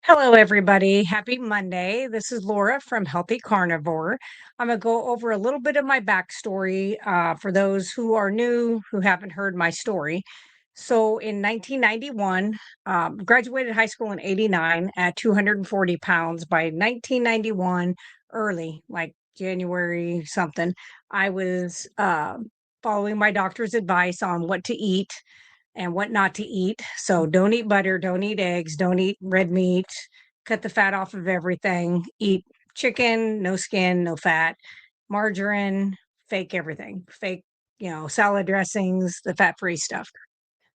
Hello, everybody. Happy Monday. This is Laura from Healthy Carnivore. I'm going to go over a little bit of my backstory for those who are new, who haven't heard my story. So, in 1991, graduated high school in 89 at 240 pounds. By 1991, early, like January something, I was following my doctor's advice on what to eat and what not to eat. So don't eat butter, don't eat eggs, don't eat red meat, cut the fat off of everything, eat chicken, no skin, no fat, margarine, fake everything, fake, salad dressings, the fat free stuff.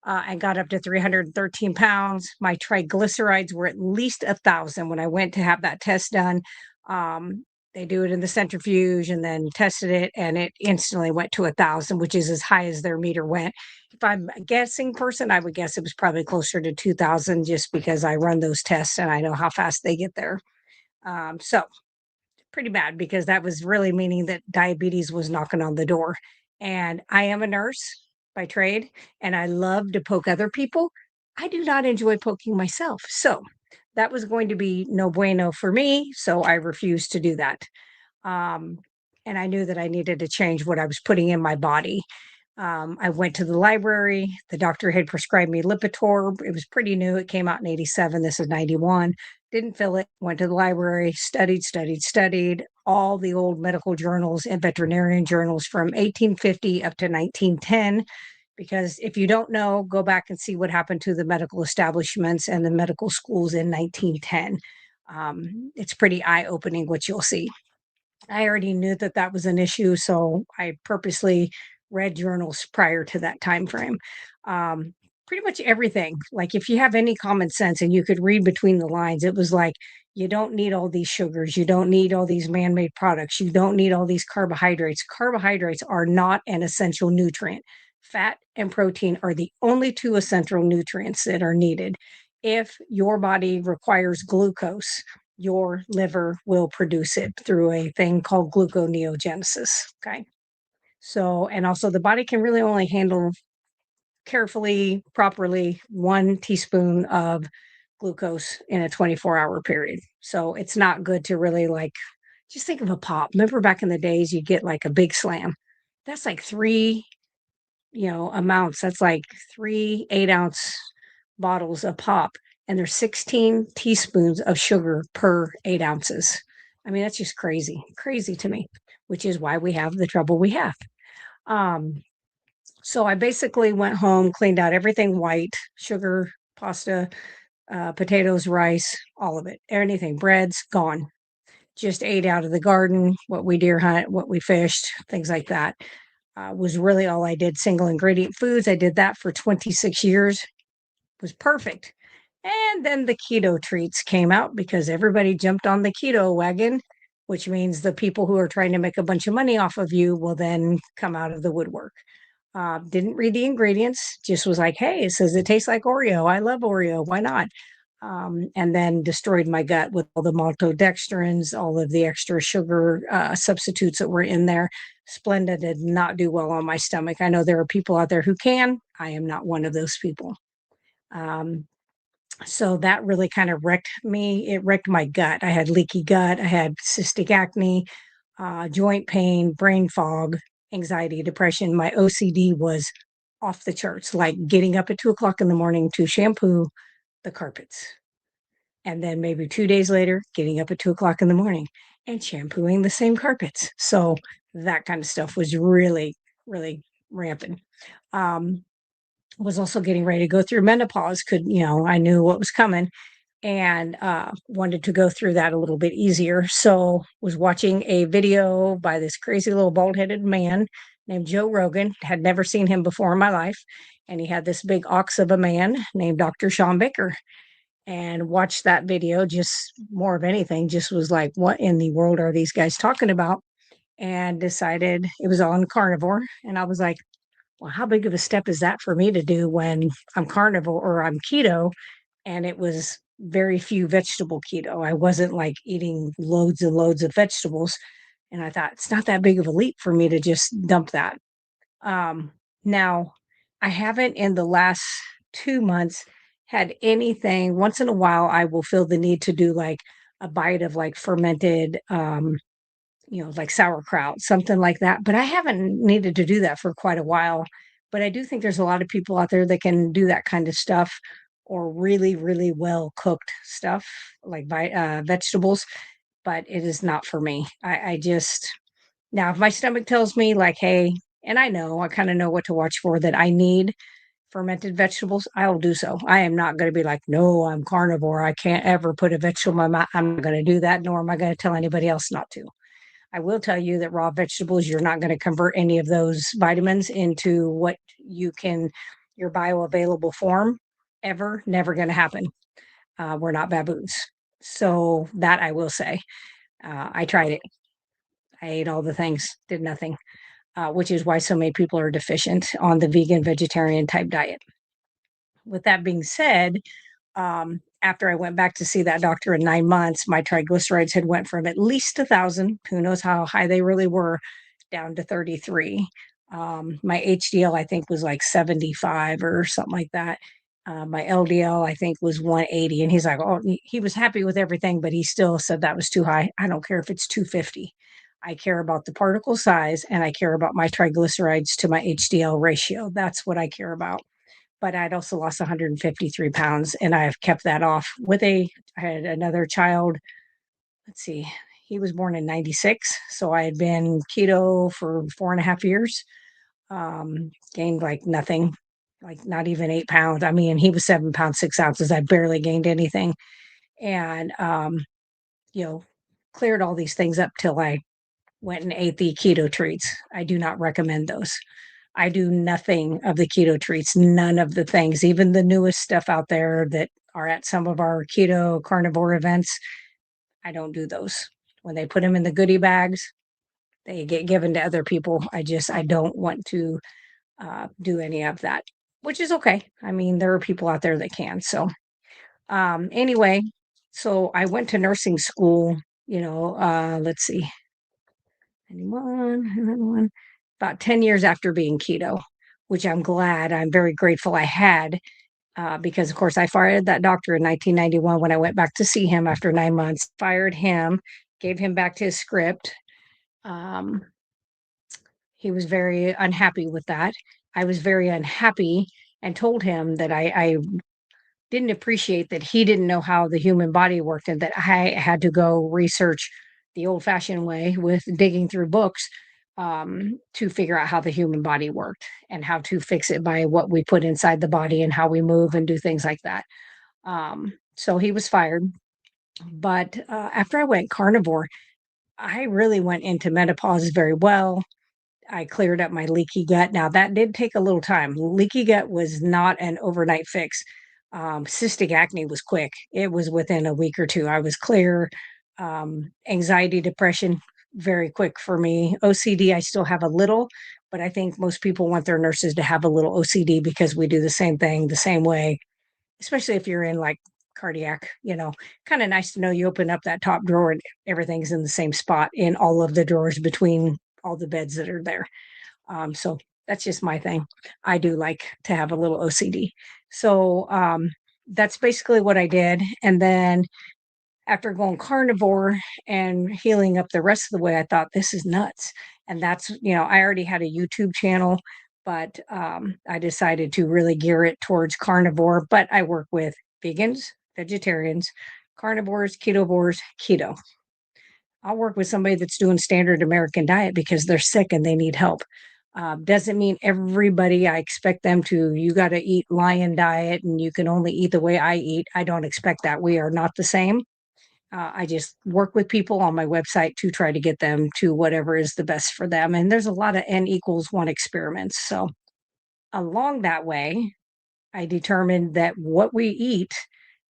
I got up to 313 pounds. My triglycerides were at least 1,000 when I went to have that test done. Um, they do it in the centrifuge and then tested it, and it instantly went to 1,000, which is as high as their meter went. If I'm a guessing person, I would guess it was probably closer to 2,000 just because I run those tests and I know how fast they get there. So pretty bad because that was really meaning that diabetes was knocking on the door. And I am a nurse by trade and I love to poke other people. I do not enjoy poking myself. So that was going to be no bueno for me. So I refused to do that. Um, and I knew that I needed to change what I was putting in my body. I went to the library. The doctor had prescribed me Lipitor. It was pretty new. It came out in 87. This is 91. Didn't fill it. Went to the library, studied all the old medical journals and veterinarian journals from 1850 up to 1910. Because if you don't know, go back and see what happened to the medical establishments and the medical schools in 1910. It's pretty eye opening what you'll see. I already knew that that was an issue, so I purposely read journals prior to that time frame. Pretty much everything. Like if you have any common sense and you could read between the lines, it was like you don't need all these sugars, you don't need all these man-made products, you don't need all these carbohydrates. Carbohydrates are not an essential nutrient. Fat and protein are the only two essential nutrients that are needed. If your body requires glucose, your liver will produce it through a thing called gluconeogenesis. Okay. So, and also the body can really only handle carefully, properly 1 teaspoon of glucose in a 24-hour period. So it's not good to really like, just think of a pop. Remember back in the days, you get like a big slam. That's like three, amounts. That's like 3 8-ounce bottles of pop, and there's 16 teaspoons of sugar per 8 ounces. I mean, that's just crazy to me, which is why we have the trouble we have. Um, so I basically went home, cleaned out everything white, sugar, pasta, potatoes, rice, all of it, anything, breads, gone. Just ate out of the garden, what we deer hunt, what we fished, things like that. Was really all I did. Single ingredient foods. I did that for 26 years. Was perfect. And then the keto treats came out because everybody jumped on the keto wagon, which means the people who are trying to make a bunch of money off of you will then come out of the woodwork. Didn't read the ingredients, just was like, hey, it says it tastes like Oreo. I love Oreo. Why not? And then destroyed my gut with all the maltodextrins, all of the extra sugar substitutes that were in there. Splenda did not do well on my stomach. I know there are people out there who can. I am not one of those people. Um, so that really kind of wrecked me. It wrecked my gut. I had leaky gut. I had cystic acne, joint pain, brain fog, anxiety, depression. My OCD was off the charts, like getting up at 2 o'clock in the morning to shampoo the carpets. And then maybe 2 days later, getting up at 2 o'clock in the morning and shampooing the same carpets. So that kind of stuff was really rampant. Um, was also getting ready to go through menopause. I knew what was coming and wanted to go through that a little bit easier. So was watching a video by this crazy little bald-headed man named Joe Rogan. Had never seen him before in my life. And he had this big ox of a man named Dr. Sean Baker, and watched that video. Just more of anything, just was like, what in the world are these guys talking about? And decided it was on carnivore. And I was like, well, how big of a step is that for me to do when I'm carnivore or I'm keto? And it was very few vegetable keto. I wasn't like eating loads and loads of vegetables. And I thought it's not that big of a leap for me to just dump that. Now, I haven't in the last 2 months had anything. Once in a while, I will feel the need to do like a bite of like fermented, like sauerkraut, something like that. But I haven't needed to do that for quite a while. But I do think there's a lot of people out there that can do that kind of stuff or really, really well cooked stuff like vegetables. But it is not for me. I just, now, if my stomach tells me, like, hey, and I kind of know what to watch for that I need fermented vegetables, I will do so. I am not going to be like, no, I'm carnivore. I can't ever put a vegetable in my mouth. I'm not going to do that, nor am I going to tell anybody else not to. I will tell you that raw vegetables, you're not going to convert any of those vitamins into what you can, your bioavailable form ever. Never going to happen. We're not baboons. So that I will say. I tried it. I ate all the things, did nothing, which is why so many people are deficient on the vegan, vegetarian type diet. With that being said, after I went back to see that doctor in 9 months, my triglycerides had went from at least 1,000, who knows how high they really were, down to 33. My HDL, I think, was like 75 or something like that. My LDL, I think, was 180. And he's like, oh, he was happy with everything, but he still said that was too high. I don't care if it's 250. I care about the particle size and I care about my triglycerides to my HDL ratio. That's what I care about. But I'd also lost 153 pounds and I have kept that off I had another child. Let's see, he was born in 96. So I had been keto for 4.5 years, gained like nothing, like not even 8 pounds. I mean, he was 7 pounds, 6 ounces. I barely gained anything. And, you know, cleared all these things up till I went and ate the keto treats. I do not recommend those. I do nothing of the keto treats, none of the things, even the newest stuff out there that are at some of our keto carnivore events. I don't do those. When they put them in the goodie bags, they get given to other people. I don't want to do any of that, which is okay. I mean, there are people out there that can. So, anyway, so I went to nursing school, let's see, anyone, about 10 years after being keto, which I'm very grateful I had, because, of course, I fired that doctor in 1991 when I went back to see him after 9 months, fired him, gave him back to his script. Um, he was very unhappy with that. I was very unhappy and told him that I didn't appreciate that he didn't know how the human body worked and that I had to go research the old fashioned way with digging through books, to figure out how the human body worked and how to fix it by what we put inside the body and how we move and do things like that. So he was fired. But after I went carnivore, I really went into menopause very well. I cleared up my leaky gut. Now that did take a little time. Leaky gut was not an overnight fix. Cystic acne was quick. It was within a week or two. I was clear. Anxiety, depression, very quick for me. OCD, I still have a little, but I think most people want their nurses to have a little OCD because we do the same thing the same way, especially if you're in like cardiac, kind of nice to know you open up that top drawer and everything's in the same spot in all of the drawers between all the beds that are there. So that's just my thing. I do like to have a little OCD. So that's basically what I did. And then after going carnivore and healing up the rest of the way, I thought this is nuts. And that's, I already had a YouTube channel, but I decided to really gear it towards carnivore. But I work with vegans, vegetarians, carnivores, ketovores, keto. I'll work with somebody that's doing standard American diet because they're sick and they need help. Doesn't mean everybody, I expect them to, you got to eat lion diet and you can only eat the way I eat. I don't expect that. We are not the same. I just work with people on my website to try to get them to whatever is the best for them. And there's a lot of N equals one experiments. So along that way, I determined that what we eat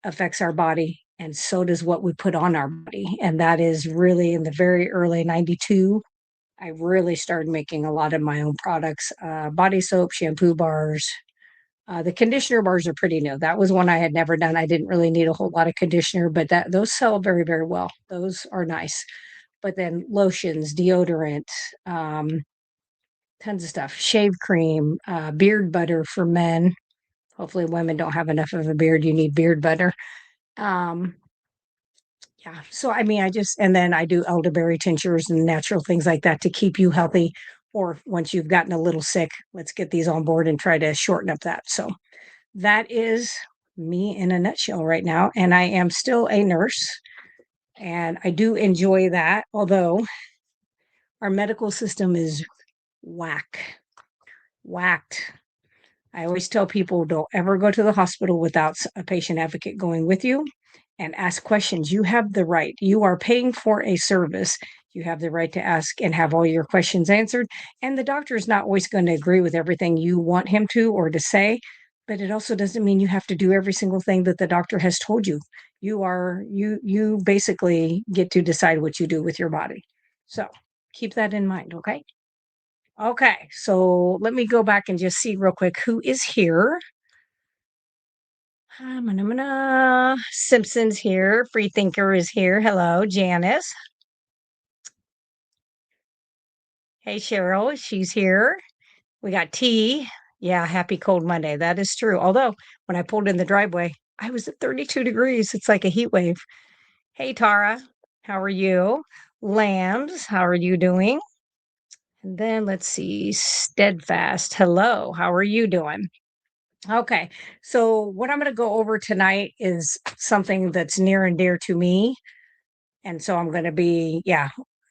affects our body, and so does what we put on our body. And that is really in the very early 92. I really started making a lot of my own products, body soap, shampoo bars. The conditioner bars are pretty new. That was one I had never done. I didn't really need a whole lot of conditioner, but those sell very, very well. Those are nice. But then lotions, deodorant, um, tons of stuff, shave cream, beard butter for men, Hopefully women don't have enough of a beard. You need beard butter. Um, yeah. So I mean, and then I do elderberry tinctures and natural things like that to keep you healthy. Or once you've gotten a little sick, let's get these on board and try to shorten up that. So that is me in a nutshell right now. And I am still a nurse and I do enjoy that. Although our medical system is whacked. I always tell people don't ever go to the hospital without a patient advocate going with you and ask questions. You have the right. You are paying for a service. You have the right to ask and have all your questions answered. And the doctor is not always going to agree with everything you want him to or to say, but it also doesn't mean you have to do every single thing that the doctor has told you. You basically get to decide what you do with your body. So keep that in mind, okay? Okay, so let me go back and just see real quick who is here. Simpson's here. Freethinker is here. Hello, Janice. Hey, Cheryl, she's here. We got T. Yeah, happy cold Monday. That is true. Although when I pulled in the driveway, I was at 32 degrees. It's like a heat wave. Hey, Tara, how are you? Lambs, how are you doing? And then let's see, Steadfast. Hello, how are you doing? Okay. So, what I'm going to go over tonight is something that's near and dear to me. And so I'm going to yeah.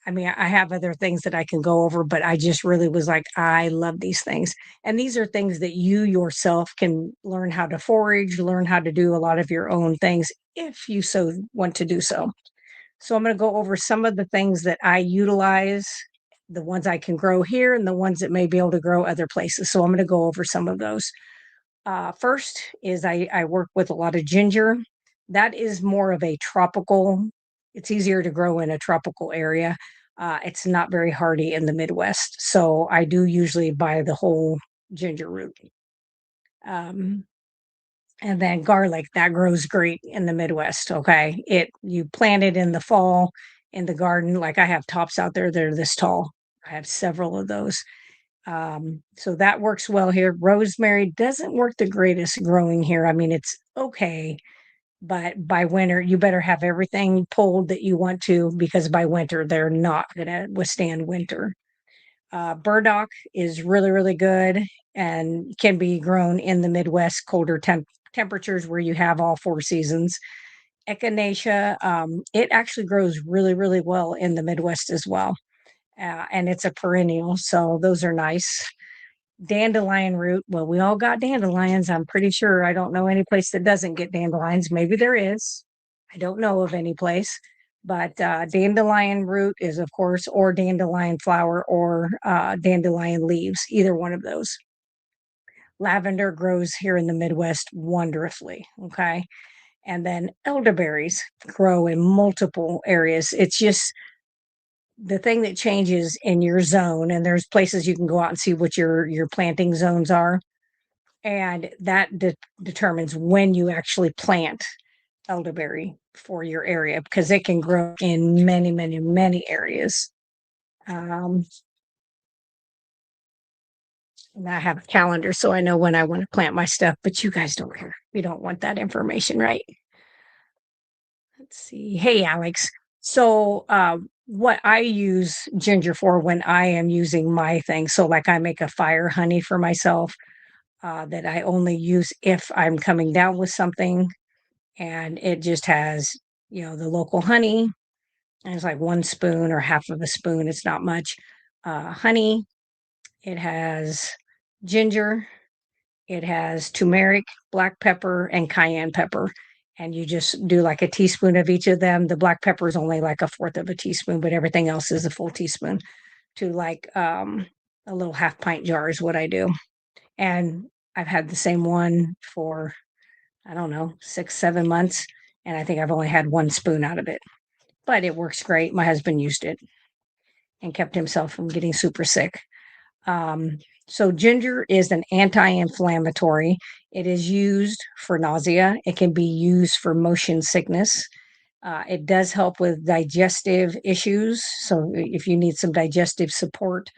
I mean, I have other things that I can go over, but I just really was like, I love these things. And these are things that you yourself can learn how to forage, learn how to do a lot of your own things if you so want to do so. So, I'm going to go over some of the things that I utilize, the ones I can grow here, and the ones that may be able to grow other places. So, I'm going to go over some of those. First is I work with a lot of ginger. That is more of a tropical. It's easier to grow in a tropical area. It's not very hardy in the Midwest, so I do usually buy the whole ginger root. Um, and then garlic that grows great in the Midwest. Okay, you plant it in the fall in the garden. Like I have tops out there that are this tall. I have several of those. So that works well here. Rosemary doesn't work the greatest growing here. I mean, it's okay, but by winter, you better have everything pulled that you want to because by winter, they're not going to withstand winter. Burdock is really, really good and can be grown in the Midwest, colder temperatures where you have all four seasons. Echinacea, it actually grows really, really well in the Midwest as well. And it's a perennial, so those are nice. Dandelion root. Well, we all got dandelions. I'm pretty sure. I don't know any place that doesn't get dandelions. Maybe there is. I don't know of any place. But dandelion root is, of course, or dandelion flower or dandelion leaves, either one of those. Lavender grows here in the Midwest wonderfully. Okay. And then elderberries grow in multiple areas. It's just the thing that changes in your zone, and there's places you can go out and see what your planting zones are, and that determines when you actually plant elderberry for your area because it can grow in many, many, many areas. Um, and I have a calendar so I know when I want to plant my stuff, but you guys don't care. You don't want that information, right? Let's see. Hey, Alex. So, what I use ginger for when I am using my thing, so like I make a fire honey for myself that I only use if I'm coming down with something, and it just has, the local honey, and it's like 1 spoon or half of a spoon. It's not much. Honey. It has ginger. It has turmeric, black pepper, and cayenne pepper. And you just do like a teaspoon of each of them. The black pepper is only like a fourth of a teaspoon, but everything else is a full teaspoon to like a little half pint jar is what I do. And I've had the same one for, I don't know, 6, 7 months. And I think I've only had 1 spoon out of it, but it works great. My husband used it and kept himself from getting super sick. Um, so ginger is an anti-inflammatory. It is used for nausea. It can be used for motion sickness. It does help with digestive issues. So if you need some digestive support,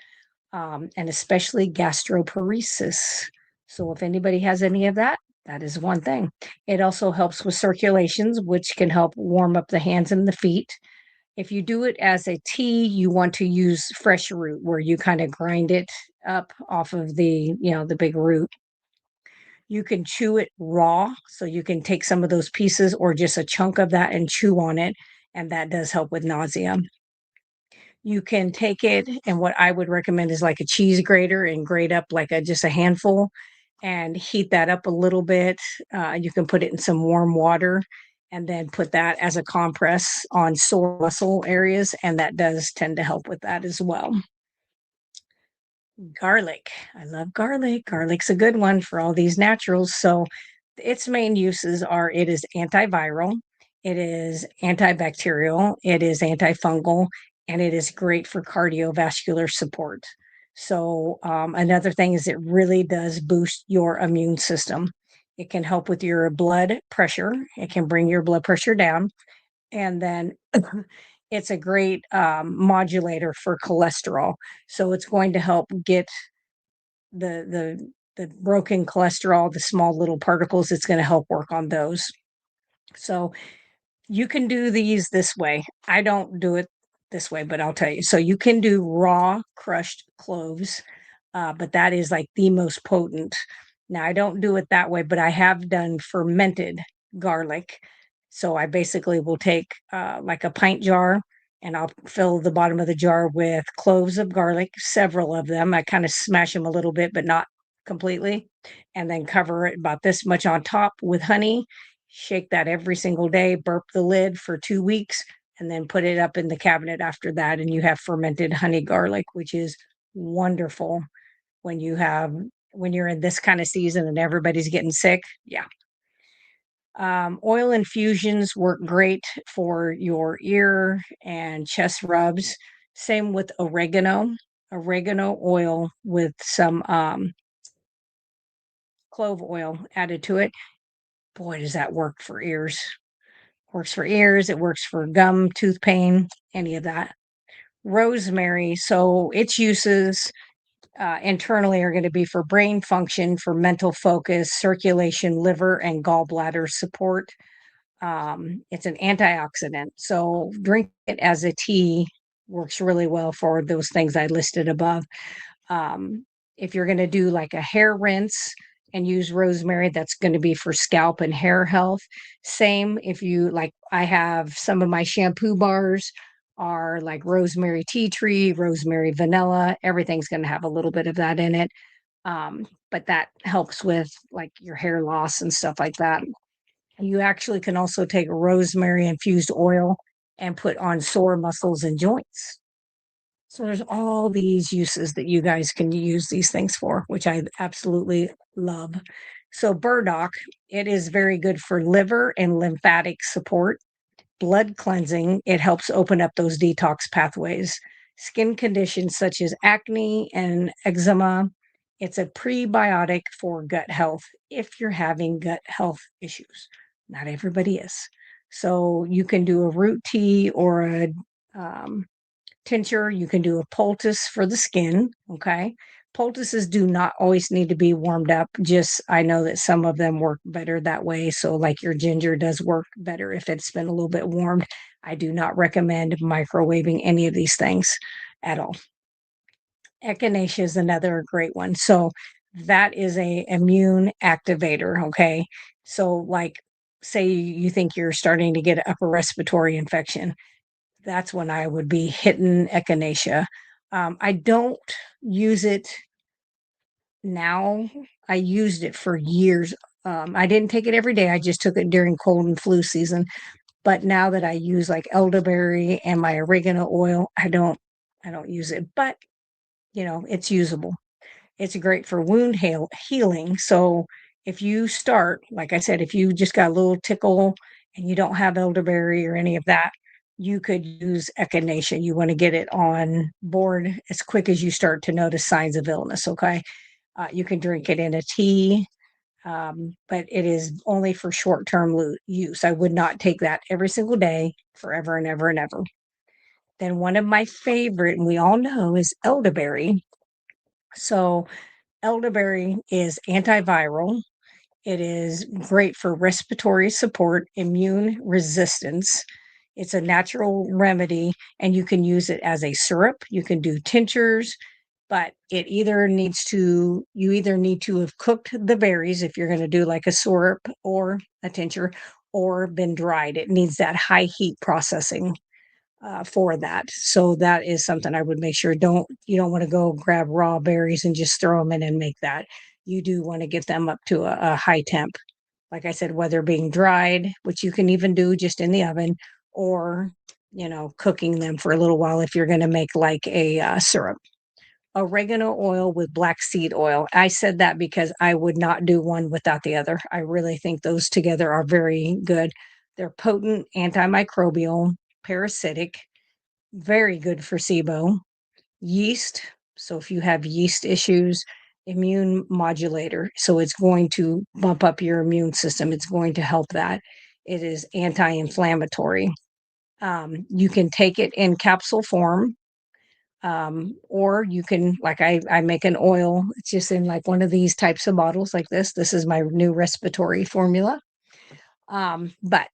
and especially gastroparesis. So if anybody has any of that, That is one thing. It also helps with circulations, which can help warm up the hands and the feet. If you do it as a tea, you want to use fresh root where you kind of grind it up off of the big root. You can chew it raw, so you can take some of those pieces or just a chunk of that and chew on it, and that does help with nausea. You can take it, and what I would recommend is like a cheese grater and grate up like just a handful and heat that up a little bit. You can put it in some warm water and then put that as a compress on sore muscle areas, and that does tend to help with that as well. Garlic. I love garlic. Garlic's a good one for all these naturals. So, its main uses are it is antiviral, it is antibacterial, it is antifungal, and it is great for cardiovascular support. So, another thing is it really does boost your immune system. It can help with your blood pressure, it can bring your blood pressure down. And then it's a great modulator for cholesterol. So it's going to help get the broken cholesterol, the small little particles. It's going to help work on those. So you can do these this way. I don't do it this way, but I'll tell you. So you can do raw crushed cloves, but that is like the most potent. Now, I don't do it that way, but I have done fermented garlic. So I basically will take like a pint jar and I'll fill the bottom of the jar with cloves of garlic, several of them. I kind of smash them a little bit, but not completely. And then cover it about this much on top with honey. Shake that every single day, burp the lid for 2 weeks, and then put it up in the cabinet after that. And you have fermented honey garlic, which is wonderful when you're in this kind of season and everybody's getting sick. Yeah. Oil infusions work great for your ear and chest rubs. Same with oregano oil with some clove oil added to it. Boy, does that work for ears. Works for ears, it works for gum, tooth pain, any of that. Rosemary, so its uses internally are going to be for brain function, for mental focus, circulation, liver, and gallbladder support. It's an antioxidant. So drink it as a tea works really well for those things I listed above. If you're going to do like a hair rinse and use rosemary, that's going to be for scalp and hair health. Same if you like, I have some of my shampoo bars are like rosemary tea tree, rosemary vanilla. Everything's going to have a little bit of that in it. But that helps with like your hair loss and stuff like that. You actually can also take rosemary infused oil and put on sore muscles and joints. So there's all these uses that you guys can use these things for, which I absolutely love. So burdock, it is very good for liver and lymphatic support, blood cleansing. It helps open up those detox pathways. Skin conditions such as acne and eczema. It's a prebiotic for gut health if you're having gut health issues. Not everybody is. So you can do a root tea or a um, tincture. You can do a poultice for the skin. Okay. Poultices do not always need to be warmed up. Just I know that some of them work better that way. So, like your ginger does work better if it's been a little bit warmed. I do not recommend microwaving any of these things at all. Echinacea is another great one. So, that is a immune activator. Okay. So, like, say you think you're starting to get an upper respiratory infection, that's when I would be hitting echinacea. I don't use it now. I used it for years. I didn't take it every day. I just took it during cold and flu season. But now that I use like elderberry and my oregano oil, I don't use it. But it's usable. It's great for wound healing. So if you start, like I said, if you just got a little tickle and you don't have elderberry or any of that, you could use echinacea. You want to get it on board as quick as you start to notice signs of illness. Okay. You can drink it in a tea, but it is only for short term use. I would not take that every single day forever and ever and ever. Then one of my favorite, and we all know, is elderberry. So elderberry is antiviral. It is great for respiratory support, immune resistance. It's a natural remedy, and you can use it as a syrup. You can do tinctures, but you either need to have cooked the berries if you're going to do like a syrup or a tincture, or been dried. It needs that high heat processing for that. So that is something I would make sure you don't want to go grab raw berries and just throw them in and make that. You do want to get them up to a high temp. Like I said, whether being dried, which you can even do just in the oven, or cooking them for a little while if you're going to make like a syrup. Oregano oil with black seed oil. I said that because I would not do one without the other. I really think those together are very good. They're potent, antimicrobial, parasitic, very good for SIBO, yeast. So if you have yeast issues, immune modulator. So it's going to bump up your immune system. It's going to help that. It is anti-inflammatory. You can take it in capsule form, or you can, like I make an oil. It's just in like one of these types of bottles like this. This is my new respiratory formula. But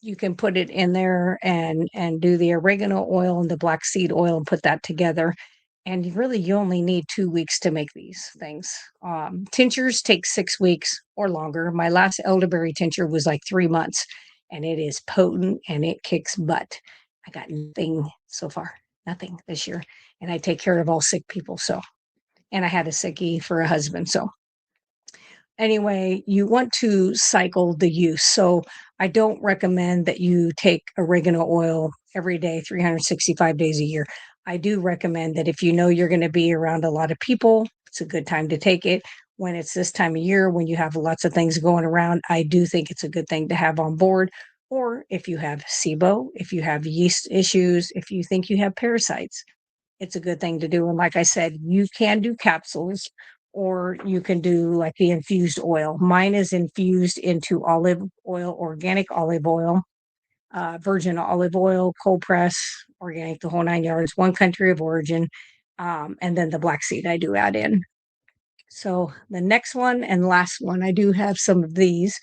you can put it in there and do the oregano oil and the black seed oil and put that together. And you only need 2 weeks to make these things. Tinctures take 6 weeks or longer. My last elderberry tincture was like 3 months, and it is potent and it kicks butt. I got nothing so far, nothing this year. And I take care of all sick people. So, and I had a sickie for a husband. So anyway, you want to cycle the use. So I don't recommend that you take oregano oil every day, 365 days a year. I do recommend that if you know you're going to be around a lot of people, it's a good time to take it. When it's this time of year, when you have lots of things going around, I do think it's a good thing to have on board. Or if you have SIBO, if you have yeast issues, if you think you have parasites, it's a good thing to do. And like I said, you can do capsules, or you can do like the infused oil. Mine is infused into olive oil, organic olive oil, virgin olive oil, cold press, organic, the whole 9 yards, one country of origin. And then the black seed I do add in. So the next one and last one, I do have some of these,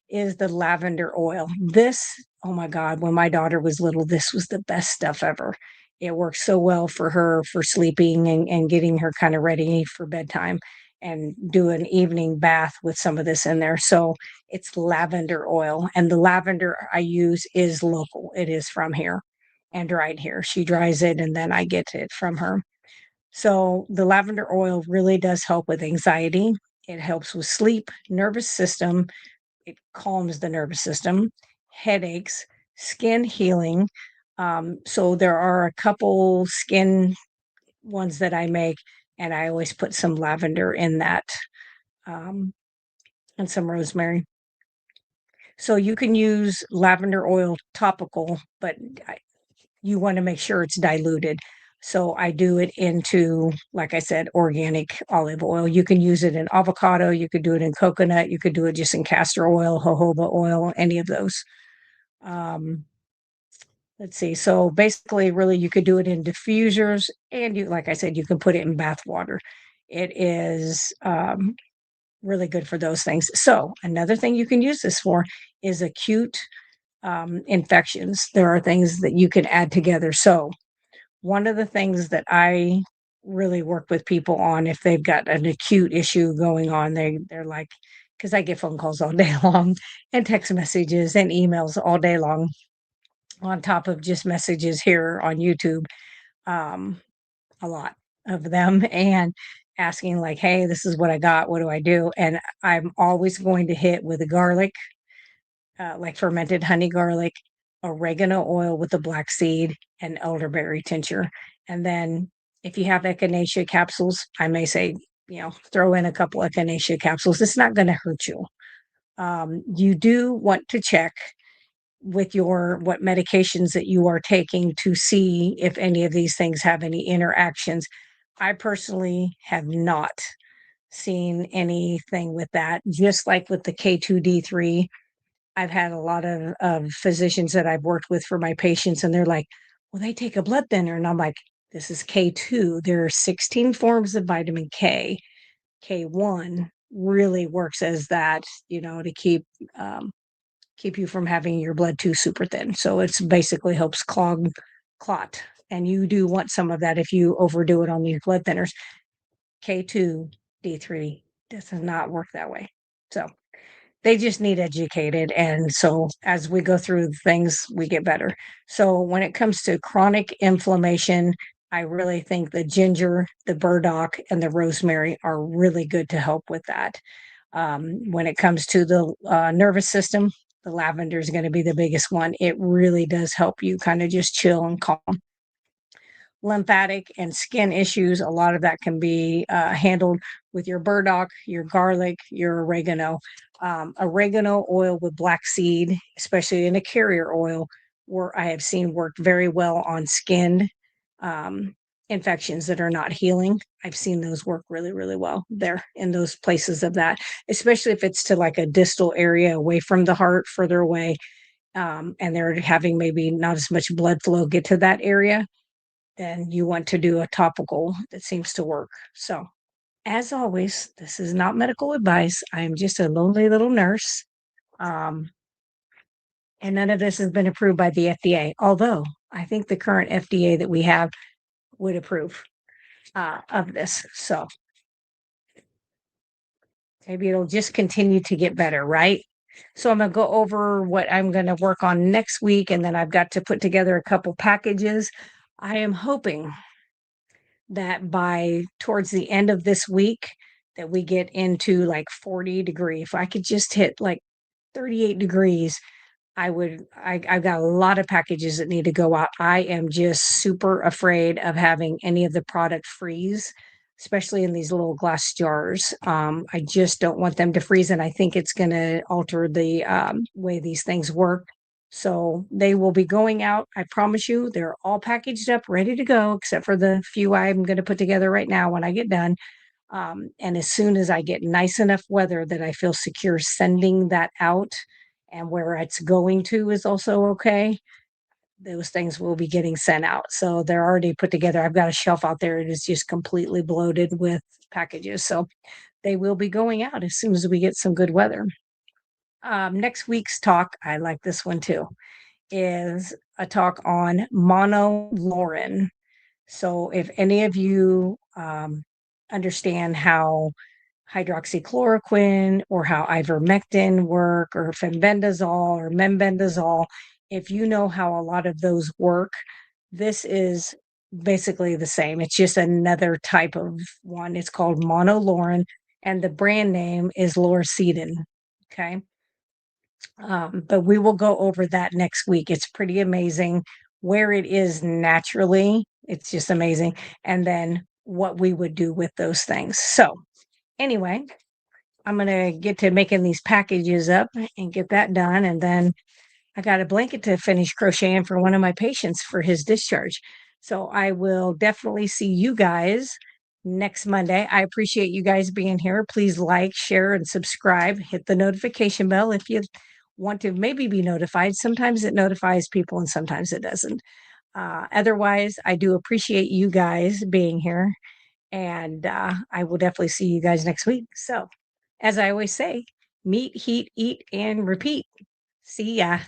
is the lavender oil. This, oh my God, when my daughter was little, this was the best stuff ever. It works so well for her for sleeping and getting her kind of ready for bedtime, and do an evening bath with some of this in there. So it's lavender oil. And the lavender I use is local, it is from here and dried here. She dries it and then I get it from her. So the lavender oil really does help with anxiety. It helps with sleep, nervous system, it calms the nervous system, headaches, skin healing. So there are a couple skin ones that I make, and I always put some lavender in that, um, and some rosemary. So you can use lavender oil topical, but you want to make sure it's diluted. So I do it into, like I said, organic olive oil. You can use it in avocado, you could do it in coconut, you could do it just in castor oil, jojoba oil, any of those. Um, let's see. So basically, really, you could do it in diffusers, and like I said, you can put it in bath water. It is really good for those things. So another thing you can use this for is acute infections. There are things that you can add together. So one of the things that I really work with people on, if they've got an acute issue going on, they're like, because I get phone calls all day long and text messages and emails all day long, on top of just messages here on YouTube, um, a lot of them, and asking like, hey, this is what I got. What do I do? And I'm always going to hit with a garlic, like fermented honey garlic, oregano oil with the black seed, and elderberry tincture. And then if you have echinacea capsules, I may say, throw in a couple echinacea capsules. It's not going to hurt you. You do want to check with what medications that you are taking to see if any of these things have any interactions. I personally have not seen anything with that. Just like with the K2D3, I've had a lot of physicians that I've worked with for my patients, and they're like, well, they take a blood thinner. And I'm like, this is K2. There are 16 forms of vitamin K, K1, really works as that, to keep you from having your blood too super thin. So it's basically helps clot. And you do want some of that if you overdo it on these blood thinners. K2, D3 does not work that way. So they just need educated. And so as we go through things, we get better. So when it comes to chronic inflammation, I really think the ginger, the burdock, and the rosemary are really good to help with that. When it comes to the nervous system, the lavender is going to be the biggest one. It really does help you kind of just chill and calm. Lymphatic and skin issues, a lot of that can be handled with your burdock, your garlic, your oregano. Oregano oil with black seed, especially in a carrier oil, where I have seen worked very well on skin um, infections that are not healing. I've seen those work really, really well there in those places of that, especially if it's to like a distal area away from the heart, further away, and they're having maybe not as much blood flow get to that area, then you want to do a topical that seems to work. So, as always, this is not medical advice. I am just a lonely little nurse. Um, and none of this has been approved by the FDA, although I think the current FDA that we have would approve of this. So maybe it'll just continue to get better, right? So I'm going to go over what I'm going to work on next week, and then I've got to put together a couple packages. I am hoping that by towards the end of this week that we get into like 40 degree. If I could just hit like 38 degrees, I've got a lot of packages that need to go out. I am just super afraid of having any of the product freeze, especially in these little glass jars. I just don't want them to freeze, and I think it's going to alter the way these things work. So they will be going out. I promise you, they're all packaged up, ready to go, except for the few I'm going to put together right now when I get done. And as soon as I get nice enough weather that I feel secure sending that out and where it's going to is also okay, those things will be getting sent out. So they're already put together. I've got a shelf out there. It is just completely bloated with packages. So they will be going out as soon as we get some good weather. Next week's talk, I like this one too, is a talk on monolaurin. So if any of you understand how hydroxychloroquine or how ivermectin work or fenbendazole or membendazole, if you know how a lot of those work, this is basically the same. It's just another type of one. It's called monolaurin, and the brand name is Lorcedin. Okay. But we will go over that next week. It's pretty amazing where it is naturally. It's just amazing. And then what we would do with those things. So, anyway, I'm going to get to making these packages up and get that done. And then I got a blanket to finish crocheting for one of my patients for his discharge. So I will definitely see you guys next Monday. I appreciate you guys being here. Please like, share, and subscribe. Hit the notification bell if you want to maybe be notified. Sometimes it notifies people and sometimes it doesn't. Otherwise, I do appreciate you guys being here. And I will definitely see you guys next week. So, as I always say, meet, heat, eat, and repeat. See ya.